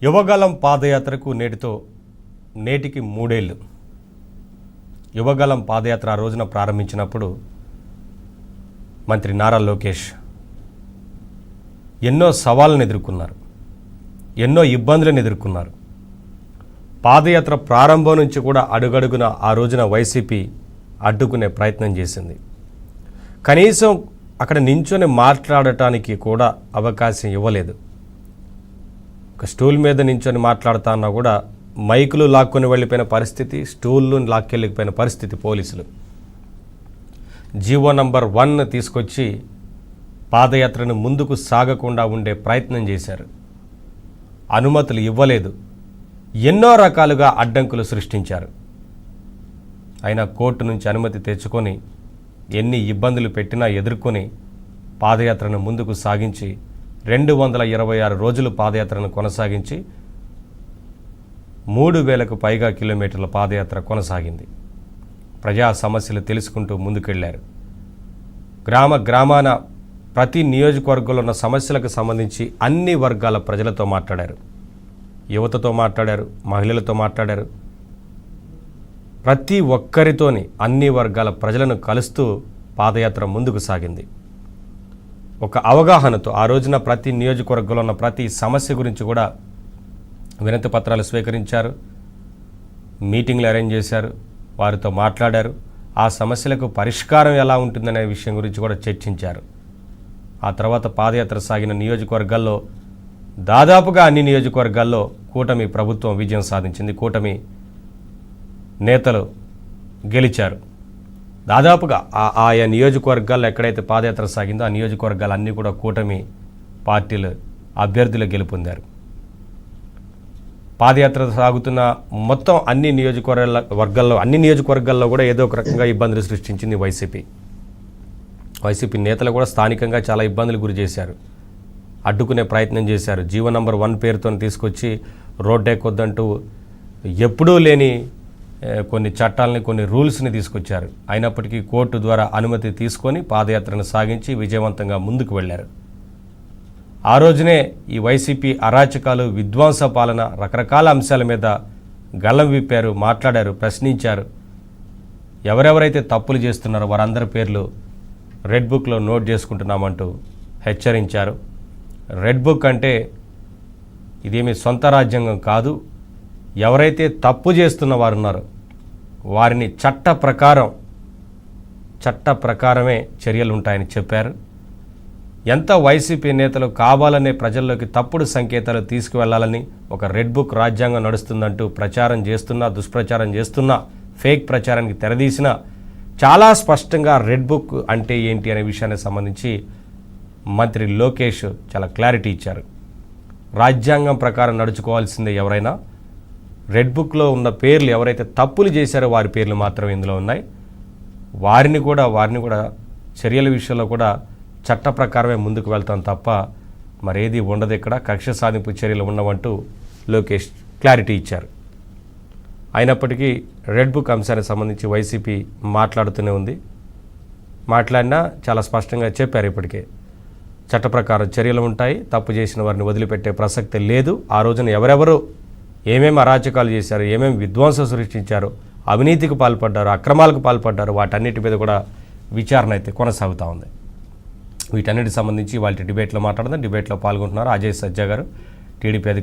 యువగళం పాదయాత్రకు నేటికి 3 ఏళ్ళు. యువగళం పాదయాత్ర ఆ రోజున ప్రారంభించినప్పుడు మంత్రి నారా లోకేష్ ఎన్నో సవాళ్ళను ఎదుర్కొన్నారు, ఎన్నో ఇబ్బందులను ఎదుర్కొన్నారు. పాదయాత్ర ప్రారంభం నుంచి కూడా అడుగడుగున ఆ రోజున వైసీపీ అడ్డుకునే ప్రయత్నం చేసింది. కనీసం అక్కడ నించొని మాట్లాడటానికి కూడా అవకాశం ఇవ్వలేదు. ఒక స్టూల్ మీద నించొని మాట్లాడుతున్నా కూడా మైకులు లాక్కొని వెళ్ళిపోయిన పరిస్థితి, స్టూళ్ళు లాక్కెళ్ళిపోయిన పరిస్థితి. పోలీసులు జీవో నంబర్ 1 తీసుకొచ్చి పాదయాత్రను ముందుకు సాగకుండా ఉండే ప్రయత్నం చేశారు. అనుమతులు ఇవ్వలేదు, ఎన్నో రకాలుగా అడ్డంకులు సృష్టించారు. అయినా కోర్టు నుంచి అనుమతి తెచ్చుకొని ఎన్ని ఇబ్బందులు పెట్టినా ఎదుర్కొని పాదయాత్రను ముందుకు సాగించి 226 రోజులు పాదయాత్రను కొనసాగించి 3000కు పైగా కిలోమీటర్ల పాదయాత్ర కొనసాగింది. ప్రజా సమస్యలు తెలుసుకుంటూ ముందుకెళ్లారు. గ్రామాన ప్రతి నియోజకవర్గంలో ఉన్న సమస్యలకు సంబంధించి అన్ని వర్గాల ప్రజలతో మాట్లాడారు. యువతతో మాట్లాడారు, మహిళలతో మాట్లాడారు. ప్రతి ఒక్కరితోని అన్ని వర్గాల ప్రజలను కలుస్తూ పాదయాత్ర ముందుకు సాగింది. ఒక అవగాహనతో ఆ రోజున ప్రతి నియోజకవర్గంలో ఉన్న ప్రతి సమస్య గురించి కూడా వినతి పత్రాలు స్వీకరించారు, మీటింగ్లు అరేంజ్ చేశారు, వారితో మాట్లాడారు. ఆ సమస్యలకు పరిష్కారం ఎలా ఉంటుందనే విషయం గురించి కూడా చర్చించారు. ఆ తర్వాత పాదయాత్ర సాగిన నియోజకవర్గాల్లో దాదాపుగా అన్ని నియోజకవర్గాల్లో కూటమి ప్రభుత్వం విజయం సాధించింది. కూటమి నేతలు గెలిచారు. దాదాపుగా ఆయా నియోజకవర్గాల్లో ఎక్కడైతే పాదయాత్ర సాగిందో ఆ నియోజకవర్గాలన్నీ కూడా కూటమి పార్టీలు అభ్యర్థులు గెలుపొందారు. పాదయాత్ర సాగుతున్న మొత్తం అన్ని నియోజకవర్గాల్లో కూడా ఏదో ఒక రకంగా ఇబ్బందులు సృష్టించింది వైసీపీ నేతలు కూడా స్థానికంగా చాలా ఇబ్బందులు గురి చేశారు, అడ్డుకునే ప్రయత్నం చేశారు. జీవో నంబర్ 1 పేరుతో తీసుకొచ్చి రోడ్డు ఎక్కొద్దంటూ ఎప్పుడూ లేని కొన్ని చట్టాలని, కొన్ని రూల్స్ని తీసుకొచ్చారు. అయినప్పటికీ కోర్టు ద్వారా అనుమతి తీసుకొని పాదయాత్రను సాగించి విజయవంతంగా ముందుకు వెళ్ళారు. ఆ రోజునే ఈ వైసీపీ అరాచకాలు, విధ్వంస పాలన, రకరకాల అంశాల మీద గళం విప్పారు, మాట్లాడారు, ప్రశ్నించారు. ఎవరెవరైతే తప్పులు చేస్తున్నారో వారందరి పేర్లు రెడ్ బుక్లో నోట్ చేసుకుంటున్నామంటూ హెచ్చరించారు. రెడ్ బుక్ అంటే ఇదేమీ సొంత రాజ్యాంగం కాదు. ఎవరైతే తప్పు చేస్తున్న వారు ఉన్నారో వారిని చట్ట ప్రకారమే చర్యలు ఉంటాయని చెప్పారు. ఎంత వైసీపీ నేతలు కావాలనే ప్రజల్లోకి తప్పుడు సంకేతాలు తీసుకువెళ్లాలని ఒక రెడ్ బుక్ రాజ్యాంగం నడుస్తుందంటూ ప్రచారం చేస్తున్నా, దుష్ప్రచారం చేస్తున్నా, ఫేక్ ప్రచారానికి తెరదీసినా చాలా స్పష్టంగా రెడ్ బుక్ అంటే ఏంటి అనే విషయానికి సంబంధించి మంత్రి లోకేష్ చాలా క్లారిటీ ఇచ్చారు. రాజ్యాంగం ప్రకారం నడుచుకోవాల్సిందే ఎవరైనా. రెడ్ బుక్లో ఉన్న పేర్లు ఎవరైతే తప్పులు చేశారో వారి పేర్లు మాత్రమే ఇందులో ఉన్నాయి. వారిని కూడా చర్యల విషయంలో కూడా చట్ట ప్రకారమే ముందుకు వెళ్తాం తప్ప మరేది ఉండదు. ఇక్కడ కక్ష సాధింపు చర్యలు ఉండవంటూ లోకేష్ క్లారిటీ ఇచ్చారు. అయినప్పటికీ రెడ్ బుక్ అంశానికి సంబంధించి వైసీపీ మాట్లాడుతూనే ఉంది. మాట్లాడినా చాలా స్పష్టంగా చెప్పారు. ఇప్పటికే చట్ట ప్రకారం చర్యలు ఉంటాయి, తప్పు చేసిన వారిని వదిలిపెట్టే ప్రసక్తి లేదు. ఆ రోజున ఎవరెవరు ఏమేమి అరాచకాలు చేశారు, ఏమేమి విధ్వంసం సృష్టించారు, అవినీతికి పాల్పడ్డారు, అక్రమాలకు పాల్పడ్డారు, వాటన్నిటి మీద కూడా విచారణ అయితే కొనసాగుతూ ఉంది. వీటన్నిటికి సంబంధించి వాళ్ళ డిబేట్లో మాట్లాడదాం. డిబేట్లో పాల్గొంటున్నారు అజయ్ సజ్జా గారు, టీడీపీ